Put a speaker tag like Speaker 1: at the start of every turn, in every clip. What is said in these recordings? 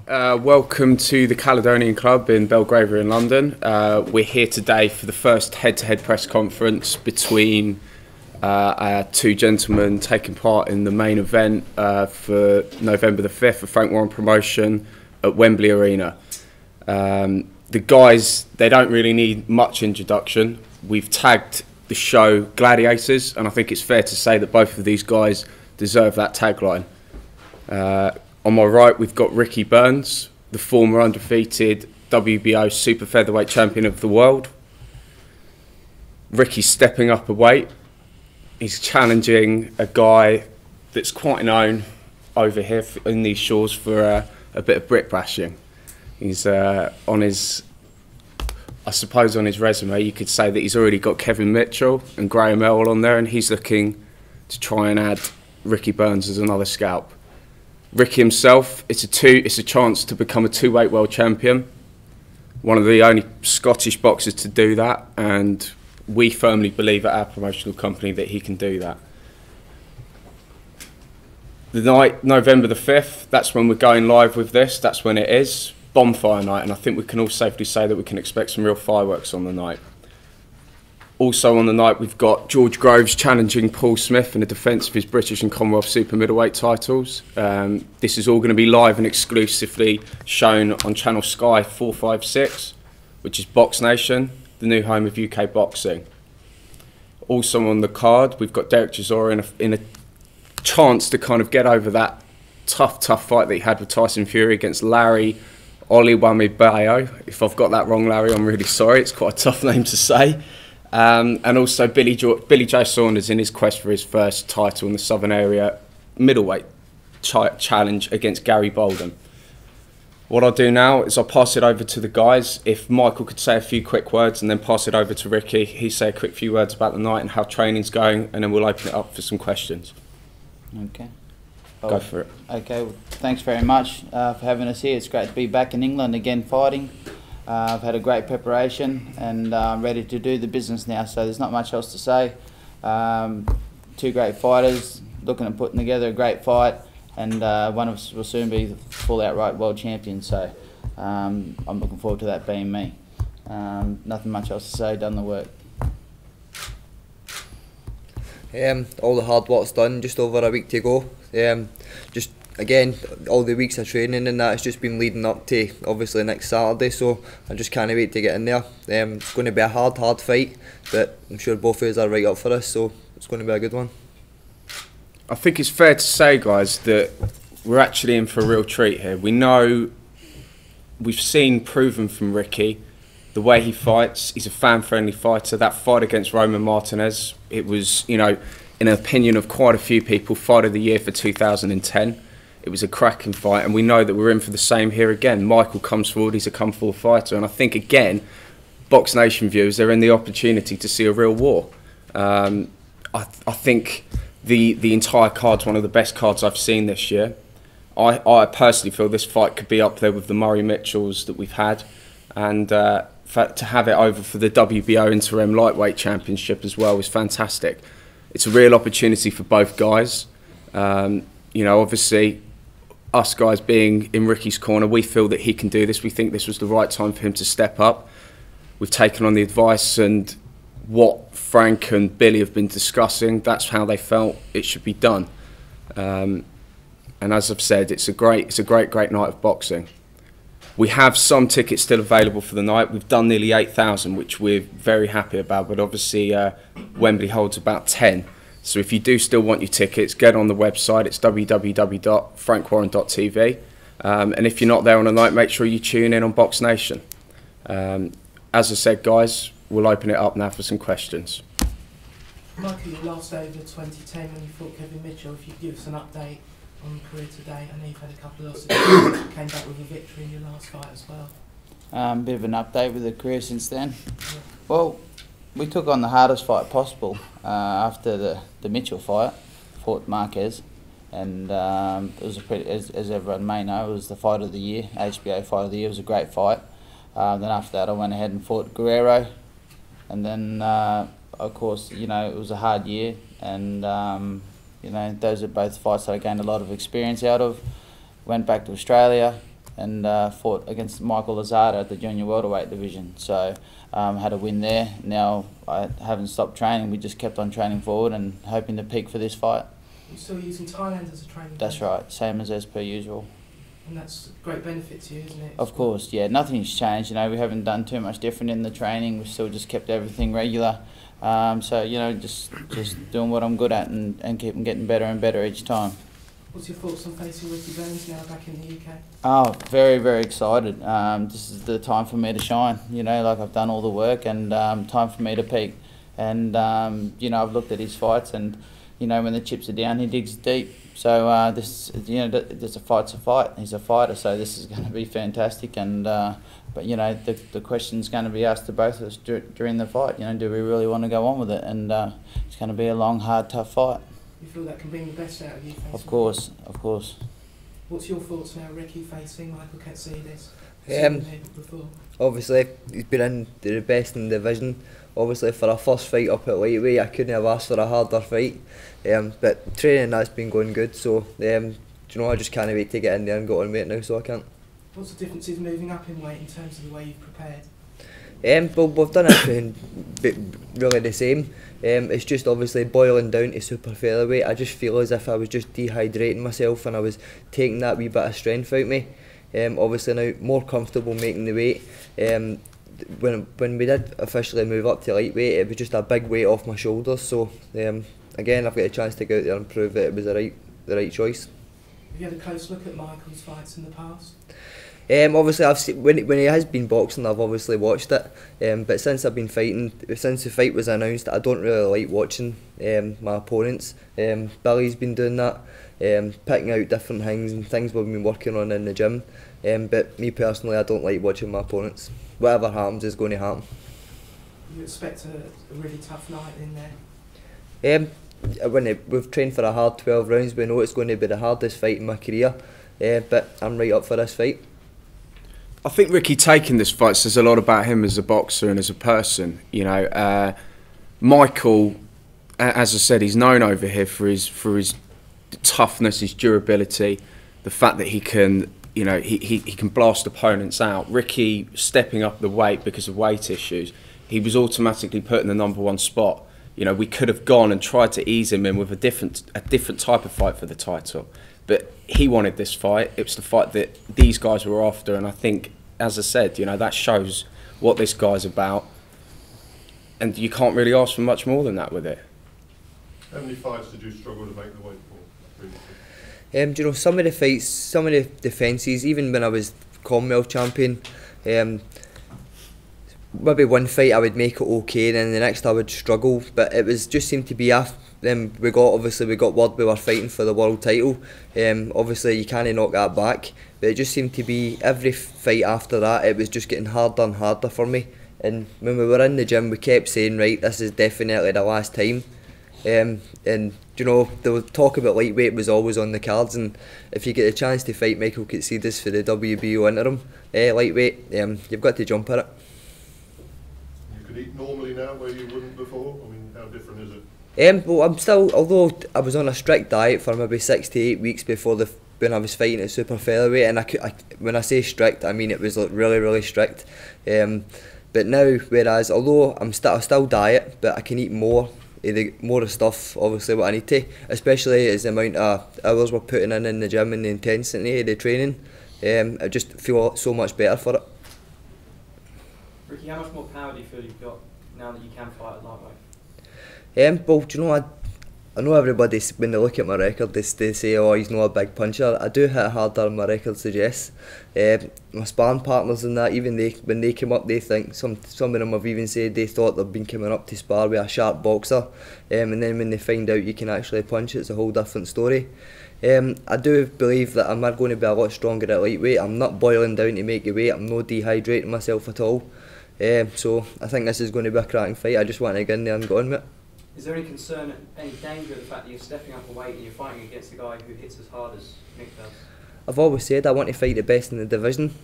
Speaker 1: Welcome to the Caledonian Club in Belgravia in London. We're here today for the first head-to-head press conference between our two gentlemen taking part in the main event for November the 5th for Frank Warren Promotion at Wembley Arena. The guys, they don't really need much introduction. We've tagged the show Gladiators, and I think it's fair to say that both of these guys deserve that tagline. On my right, we've got Ricky Burns, the former undefeated WBO super featherweight champion of the world. Ricky's stepping up a weight. He's challenging a guy that's quite known over here in these shores for a bit of brick bashing. He's on his, I suppose on his resume, you could say that he's already got Kevin Mitchell and Graham Earl on there, and he's looking to try and add Ricky Burns as another scalp. Ricky himself, it's a chance to become a two-weight world champion. One of the only Scottish boxers to do that, and we firmly believe at our promotional company that he can do that. The night, November the 5th, that's when we're going live with this, that's when it is. Bonfire night, and I think we can all safely say that we can expect some real fireworks on the night. Also on the night, we've got George Groves challenging Paul Smith in the defence of his British and Commonwealth super middleweight titles. This is all going to be live and exclusively shown on channel Sky 456, which is Box Nation, the new home of UK boxing. Also on the card, we've got Derek Chisora in a chance to kind of get over that tough fight that he had with Tyson Fury against Larry Oliwamibayo. If I've got that wrong, Larry, I'm really sorry. It's quite a tough name to say. And also Billy Joe Saunders in his quest for his first title in the Southern Area middleweight challenge against Gary Bolden. What I'll do now is I'll pass it over to the guys. If Michael could say a few quick words and then pass it over to Ricky, he'd say a quick few words about the night and how training's going, and then we'll open it up for some questions.
Speaker 2: Okay.
Speaker 1: Go for it.
Speaker 2: Okay, well, thanks very much for having us here. It's great to be back in England again fighting. I've had a great preparation and I'm ready to do the business now, so there's not much else to say. Two great fighters looking at putting together a great fight, and one of us will soon be the full outright world champion, so I'm looking forward to that being me. Nothing much else to say, done the work.
Speaker 3: All the hard work's done, just over a week to go. Just again, all the weeks of training and that, it's just been leading up to obviously next Saturday, so I just can't wait to get in there. It's going to be a hard fight, but I'm sure both of us are right up for us, so it's going to be a good one.
Speaker 1: I think it's fair to say, guys, that we're actually in for a real treat here. We know, we've seen proven from Ricky, the way he fights, he's a fan-friendly fighter. That fight against Roman Martinez, it was, you know, in the opinion of quite a few people, fight of the year for 2010. It was a cracking fight, and we know that we're in for the same here again. Michael comes forward, he's a come-forward fighter, and I think, again, Box Nation viewers, they're in the opportunity to see a real war. I think the entire card's one of the best cards I've seen this year. I personally feel this fight could be up there with the Murray Mitchells that we've had, and to have it over for the WBO Interim Lightweight Championship as well is fantastic. It's a real opportunity for both guys. You know, obviously, us guys being in Ricky's corner, we feel that he can do this. We think this was the right time for him to step up. We've taken on the advice and what Frank and Billy have been discussing. That's how they felt it should be done. And as I've said, it's a great night of boxing. We have some tickets still available for the night. We've done nearly 8,000, which we're very happy about, but obviously Wembley holds about 10. So if you do still want your tickets, get on the website. It's www.frankwarren.tv. And if you're not there on the night, make sure you tune in on Box Nation. As I said, guys, we'll open it up now for some questions.
Speaker 4: Michael, your last over 2010 when you fought Kevin Mitchell, if you could give us an update on your career today. I know you've had a couple of losses, came back with a victory in your last fight as well.
Speaker 2: Bit of an update with the career since then. Yeah. Well, we took on the hardest fight possible after the Mitchell fight, fought Marquez, and it was a pretty, as everyone may know, it was the fight of the year, HBO fight of the year. It was a great fight. Then after that, I went ahead and fought Guerrero, and then of course, you know, it was a hard year, and you know, those are both fights that I gained a lot of experience out of. Went back to Australia, and fought against Michael Lazada at the junior welterweight division. So had a win there. Now I haven't stopped training. We just kept on training forward and hoping to peak for this fight.
Speaker 4: You're still using Thailand as a training
Speaker 2: That's
Speaker 4: base?
Speaker 2: right, same as per usual.
Speaker 4: And that's a great benefit to you, isn't it?
Speaker 2: Of course, yeah, nothing's changed. You know, we haven't done too much different in the training. We've still just kept everything regular. So you know, just doing what I'm good at and keep getting better and better each time.
Speaker 4: What's your thoughts on facing Ricky Burns now back in the UK?
Speaker 2: Oh, very, very excited. This is the time for me to shine. You know, like I've done all the work and time for me to peak. And you know, I've looked at his fights and you know, when the chips are down, he digs deep. So this, you know, there's a fight's a fight. He's a fighter, so this is going to be fantastic. And but you know, the question's going to be asked to both of us during the fight. You know, do we really want to go on with it? And it's going to be a long, hard, tough fight.
Speaker 4: You feel that can bring the best out of you?
Speaker 2: Of course, of course.
Speaker 4: What's your thoughts now, Ricky, facing Michael Katsidis? Before?
Speaker 3: Obviously, he's been in the best in the division. Obviously, for a first fight up at lightweight, I couldn't have asked for a harder fight. But training has been going good, so you know, I just can't wait to get in there and go on weight now, so I can't.
Speaker 4: What's the differences moving up in weight in terms of the way you've prepared?
Speaker 3: Well, we've done everything really the same. It's just obviously boiling down to super featherweight. I just feel as if I was just dehydrating myself and I was taking that wee bit of strength out of me. Obviously now more comfortable making the weight. When we did officially move up to lightweight, it was just a big weight off my shoulders. So again, I've got a chance to go out there and prove that it was the right choice.
Speaker 4: Have you had a close look at Michael's fights in the past?
Speaker 3: Obviously, I've seen, when he has been boxing, I've obviously watched it. But since I've been fighting, since the fight was announced, I don't really like watching my opponents. Billy's been doing that, picking out different things and things we've been working on in the gym. But me personally, I don't like watching my opponents. Whatever happens is going to happen.
Speaker 4: You expect a really tough night in there?
Speaker 3: We've trained for a hard 12 rounds, we know it's going to be the hardest fight in my career. But I'm right up for this fight.
Speaker 1: I think Ricky taking this fight says a lot about him as a boxer and as a person. You know, Michael, as I said, he's known over here for his toughness, his durability, the fact that he can, you know, he can blast opponents out. Ricky stepping up the weight because of weight issues, he was automatically put in the #1 spot. You know, we could have gone and tried to ease him in with a different type of fight for the title, but he wanted this fight. It was the fight that these guys were after, and I think, as I said, you know, that shows what this guy's about, and you can't really ask for much more than that with it.
Speaker 5: How many fights did you struggle to make the weight for?
Speaker 3: You know, some of the fights, some of the defences, even when I was Commonwealth champion, maybe one fight I would make it okay, and then the next I would struggle. But it was just seemed to be after. Then we got word we were fighting for the world title. Obviously you can't knock that back, but it just seemed to be every fight after that it was just getting harder and harder for me. And when we were in the gym, we kept saying, right, this is definitely the last time. And you know, the talk about lightweight was always on the cards, and if you get a chance to fight Michael Katsidis for the WBO interim lightweight, you've got to jump at it.
Speaker 5: You could eat normally now where you wouldn't before? I mean, how different is it?
Speaker 3: Well, I'm still, although I was on a strict diet for maybe 6 to 8 weeks before when I was fighting at super featherweight, and when I say strict, I mean it was like really, really strict. But now, whereas although I still diet, but I can eat more of stuff, obviously what I need to, especially as the amount of hours we're putting in the gym and the intensity of the training. I just feel so much better for it.
Speaker 6: Ricky, how much more power do you feel you've got now that you can fight at lightweight?
Speaker 3: Well, do you know, I know everybody, when they look at my record, they say, oh, he's not a big puncher. I do hit harder than my record suggests. My sparring partners and that, even when they come up, they think, some of them have even said they thought they've been coming up to spar with a sharp boxer. And then when they find out you can actually punch, it's a whole different story. I do believe that I'm going to be a lot stronger at lightweight. I'm not boiling down to make the weight, I'm not dehydrating myself at all. So I think this is going to be a cracking fight. I just want to get in there and go on with it.
Speaker 6: Is there any concern, any danger of the fact that you're stepping up a weight and you're fighting against a guy who hits as hard as Mick does?
Speaker 3: I've always said I want to fight the best in the division.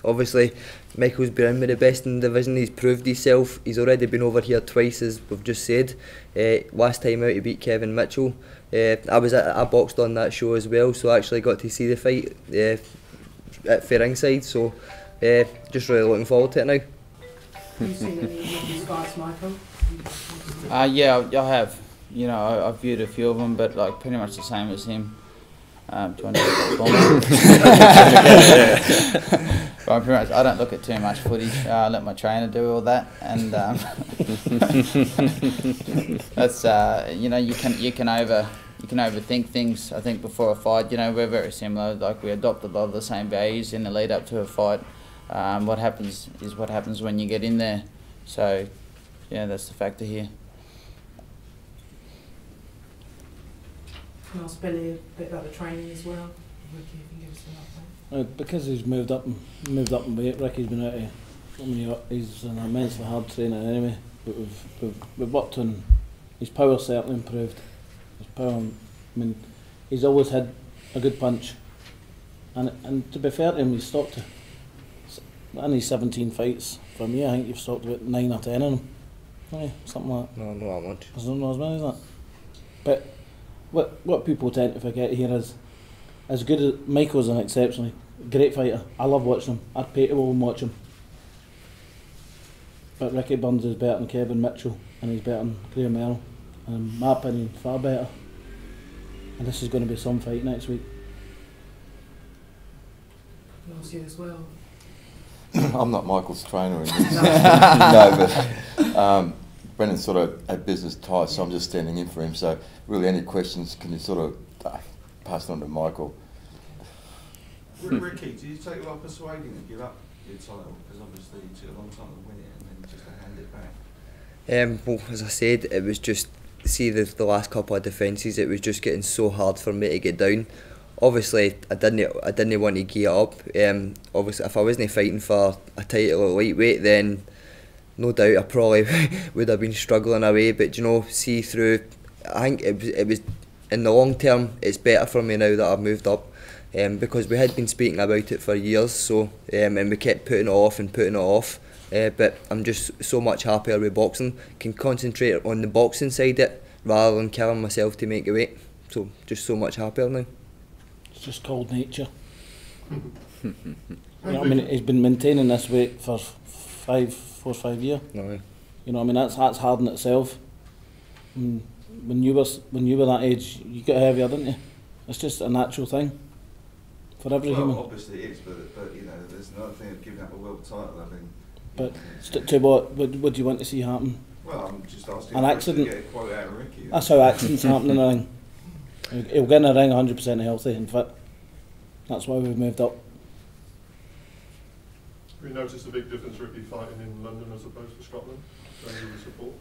Speaker 3: Obviously, Michael's been in with the best in the division. He's proved himself. He's already been over here twice, as we've just said. Last time out, he beat Kevin Mitchell. I boxed on that show as well, so I actually got to see the fight for ringside. So just really looking forward to it now.
Speaker 4: Have you seen any of these fights, Michael?
Speaker 2: Yeah, I have. You know, I've viewed a few of them, but like pretty much the same as him. Trying to get but pretty much, I don't look at too much footage. I let my trainer do all that, and that's you know, you can overthink things. I think before a fight, you know, we're very similar. Like we adopt a lot of the same values in the lead up to a fight. What happens is what happens when you get in there. So, yeah, that's the factor here.
Speaker 4: Can I ask Billy a bit about the training as well? Ricky, if you can give us an update.
Speaker 7: Because he's moved up in weight, Ricky's been out of, I mean, he's an immensely hard trainer anyway, but we've worked on, his power certainly improved. His power, I mean, he's always had a good punch, and to be fair to him, he's stopped in his 17 fights from me. I think you've stopped about 9 or 10 of them. Yeah, something like that.
Speaker 3: No, not that much.
Speaker 7: There's not as many as that. But what people tend to forget here is, as good as Michael's an exceptionally great fighter. I love watching him. I'd pay to go and watch him. But Ricky Burns is better than Kevin Mitchell, and he's better than Graham Earl, and in my opinion, far better. And this is going to be some fight next week.
Speaker 4: Can I ask you as well?
Speaker 8: I'm not Michael's trainer. No, but Brendan's sort of at business ties, so I'm just standing in for him. So really, any questions, can you sort of pass it on to Michael?
Speaker 9: Ricky, did you take a lot of persuading to give up your title? Because obviously you took a long time to win it and then just to hand it back.
Speaker 3: Well, as I said, it was just, see the last couple of defences, it was just getting so hard for me to get down. Obviously, I didn't want to gear up. Obviously, if I wasn't fighting for a title at lightweight, then no doubt I probably would have been struggling away. But you know, see through, I think it was in the long term, it's better for me now that I've moved up, because we had been speaking about it for years. So and we kept putting it off and putting it off. But I'm just so much happier with boxing. Can concentrate on the boxing side of it rather than killing myself to make a weight. So just so much happier now.
Speaker 7: It's just called nature. You know what I mean? He's been maintaining this weight for 4 or 5 years.
Speaker 3: No.
Speaker 7: You know what I mean? That's hard in itself. When you were that age, you got heavier, didn't you? It's just a natural thing for every human.
Speaker 9: Obviously it is, but you know, there's another thing of giving up a world title. I mean,
Speaker 7: but to what do you want to see happen?
Speaker 9: Well, I'm just asking.
Speaker 7: An accident.
Speaker 9: To get a quote out of Ricky.
Speaker 7: That's how accidents happen in the ring. He'll get in the ring 100% healthy and fit. That's why we've moved up.
Speaker 5: Have you noticed a big difference, Ricky, fighting in London as opposed to Scotland in terms of the support?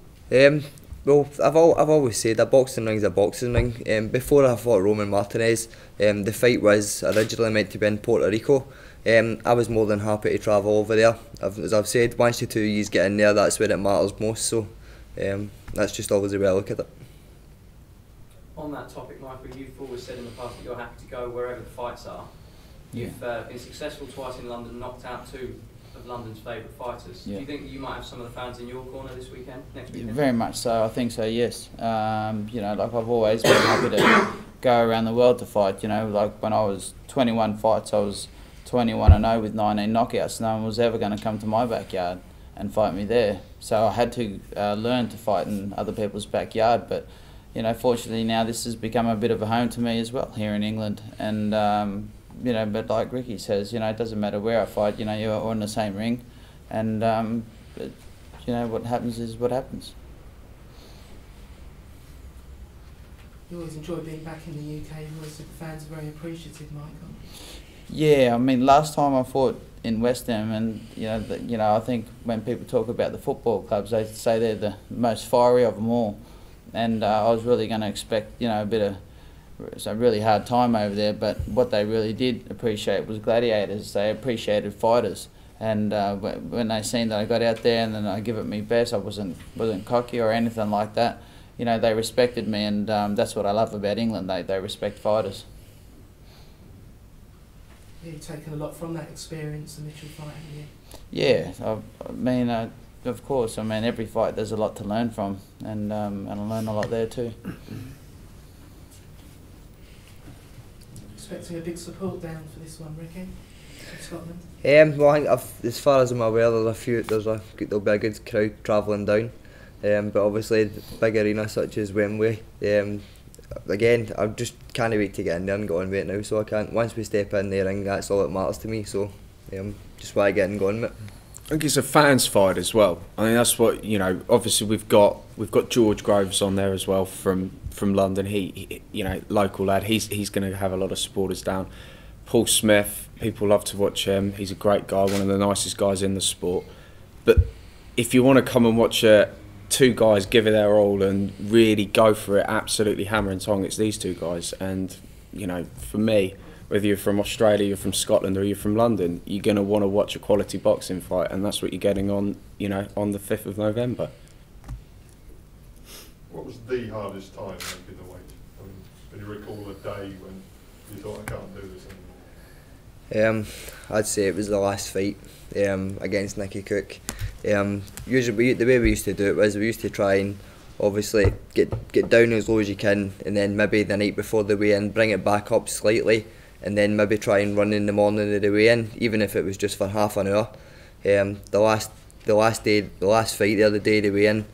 Speaker 3: Well, I've always said a boxing ring's a boxing ring. Before I fought Roman Martinez, the fight was originally meant to be in Puerto Rico. I was more than happy to travel over there. As I've said, once the 2 years get in there, that's where it matters most. So that's just always the way I look at it.
Speaker 6: On that topic, Michael, you've always said in the past that you're happy to go wherever the fights are. You've been successful twice in London, knocked out 2 of London's favourite fighters.
Speaker 2: Yeah.
Speaker 6: Do you think you might have some of the fans in your corner this weekend, next weekend?
Speaker 2: Very much so, I think so, yes. You know, like I've always been happy to go around the world to fight. You know, like when I was 21 fights, I was 21-0 with 19 knockouts. No one was ever going to come to my backyard and fight me there. So I had to learn to fight in other people's backyard. But you know, fortunately now this has become a bit of a home to me as well here in England. And you know, but like Ricky says, you know, it doesn't matter where I fight. You know, you're all in the same ring, and but, you know, what happens is what happens.
Speaker 4: You always enjoy being back in the UK. The fans are very appreciative, Michael.
Speaker 2: Yeah, I mean, last time I fought in West Ham, and you know, I think when people talk about the football clubs, they say they're the most fiery of them all, and I was really going to expect, you know, a bit of a really hard time over there. But what they really did appreciate was gladiators. They appreciated fighters, and when they seen that I got out there and then I give it my best, I wasn't cocky or anything like that. You know, they respected me, and that's what I love about England. They respect fighters.
Speaker 4: You've taken a lot from that experience, initial fight, haven't you?
Speaker 2: Yeah, I mean, of course. I mean, every fight there's a lot to learn from, and I learn a lot there too.
Speaker 4: Expecting a big support down for this one, Ricky? Scotland?
Speaker 3: Well, I think as far as I'm aware, there'll be a good crowd travelling down. But obviously, the big arenas such as Wembley. Again, I just can't wait to get in there and get on with it now. So I can't. Once we step in the ring, that's all that matters to me. So just why I get in going with it.
Speaker 1: I think it's a fans fight as well. I mean, that's what, you know. Obviously, we've got George Groves on there as well from London. He you know, local lad. He's going to have a lot of supporters down. Paul Smith, people love to watch him. He's a great guy, one of the nicest guys in the sport. But if you want to come and watch two guys give it their all and really go for it, absolutely hammer and tong, it's these two guys. And you know, for me, whether you're from Australia, you're from Scotland, or you're from London, you're going to want to watch a quality boxing fight, and that's what you're getting on, you know, on the 5th of November.
Speaker 5: What was the hardest time making the weight? I mean, can you recall a day when you thought, I can't do this anymore?
Speaker 3: I'd say it was the last fight against Nicky Cook. Usually, the way we used to do it was we used to try and obviously get down as low as you can, and then maybe the night before the weigh-in bring it back up slightly, and then maybe try and run in the morning of the weigh-in, even if it was just for half an hour. The last fight, the other day of the weigh-in,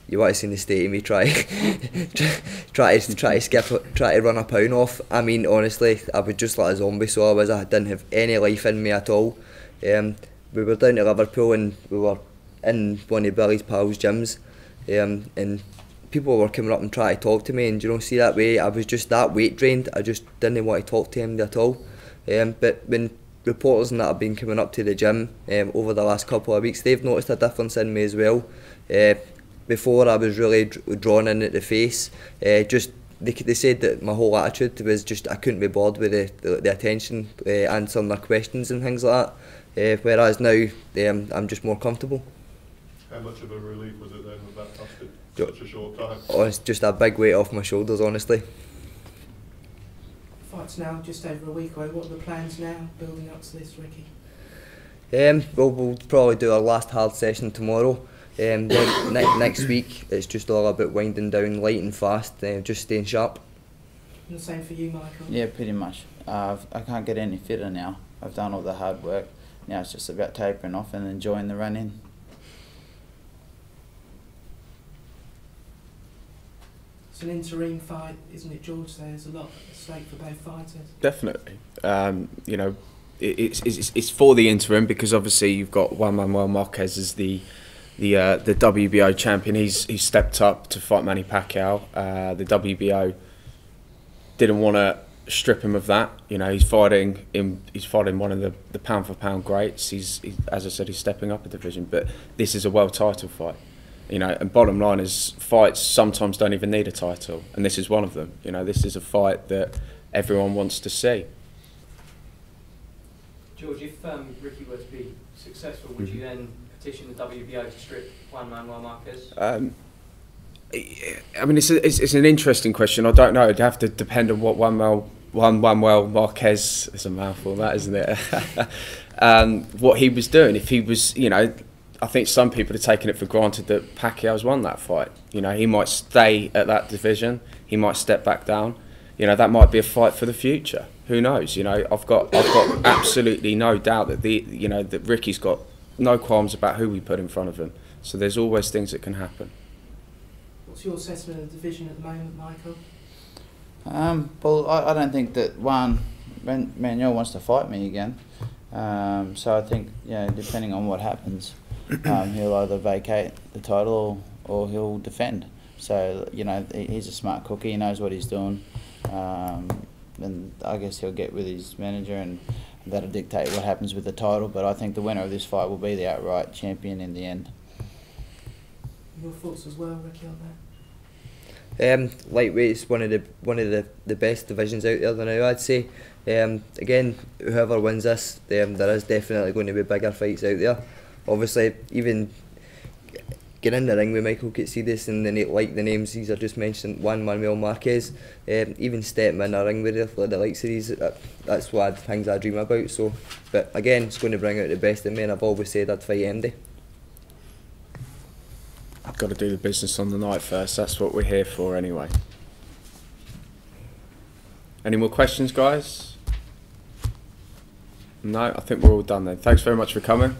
Speaker 3: you want to see the state of me try to skip it, try to run a pound off. I mean, honestly, I was just like a zombie, so I was. I didn't have any life in me at all. We were down to Liverpool and we were in one of Billy's pals' gyms, and people were coming up and trying to talk to me, and you know, see that way, I was just that weight drained. I just didn't want to talk to him at all. But when reporters and that have been coming up to the gym over the last couple of weeks, they've noticed a difference in me as well. Before, I was really drawn in at the face. They said that my whole attitude was just I couldn't be bothered with the attention, answering their questions and things like that. Whereas now I'm just more comfortable.
Speaker 5: How much of a relief was it then with that lasted such a short time?
Speaker 3: Oh, it's just a big weight off my shoulders, honestly.
Speaker 4: Fight's now just over a week away. What are the plans now, building up to this, Ricky?
Speaker 3: We'll probably do our last hard session tomorrow. Then next week it's just all about winding down light and fast, just staying sharp.
Speaker 4: And the same for you, Michael?
Speaker 2: Yeah, pretty much. I can't get any fitter now. I've done all the hard work. Now it's just about tapering off and enjoying the run-in.
Speaker 4: It's an interim fight, isn't it, George? So there's a lot at stake for both fighters.
Speaker 1: Definitely. You know, it's for the interim because obviously you've got Juan Manuel Marquez as the WBO champion. He's stepped up to fight Manny Pacquiao. The WBO didn't want to strip him of that. You know, he's fighting one of the pound for pound greats. He's as I said, he's stepping up a division. But this is a world title fight. You know, and bottom line is fights sometimes don't even need a title, and this is one of them. You know, this is a fight that everyone wants to see.
Speaker 6: George, if Ricky were to be successful, would you then petition the WBO to strip Juan Manuel Marquez?
Speaker 1: I mean, it's an interesting question. I don't know. It'd have to depend on what Juan Manuel Marquez, it's a mouthful, that, isn't it? What he was doing. If he was, you know, I think some people have taken it for granted that Pacquiao's won that fight. You know, he might stay at that division. He might step back down. You know, that might be a fight for the future. Who knows? You know, I've got absolutely no doubt that that Ricky's got no qualms about who we put in front of him. So there's always things that can happen. What's
Speaker 4: your assessment of the division at the moment, Michael?
Speaker 2: Well, I don't think that Juan Manuel wants to fight me again. So I think, depending on what happens, he'll either vacate the title or he'll defend. So, he's a smart cookie, he knows what he's doing. And I guess he'll get with his manager and that'll dictate what happens with the title. But I think the winner of this fight will be the outright champion in the end.
Speaker 4: Your thoughts as well, Ricky, on that?
Speaker 3: Lightweight's one of the best divisions out there now, I'd say. Again, whoever wins this, there is definitely going to be bigger fights out there. Obviously, even get in the ring with Michael Katsidis and the names these are just mentioned, Juan Manuel Marquez, even stepping in a ring with the likes of these, that's one of the things I dream about. So, but again, it's going to bring out the best in me, and I've always said I'd fight MD.
Speaker 1: I've got to do the business on the night first. That's what we're here for anyway. Any more questions, guys? No, I think we're all done then. Thanks very much for coming.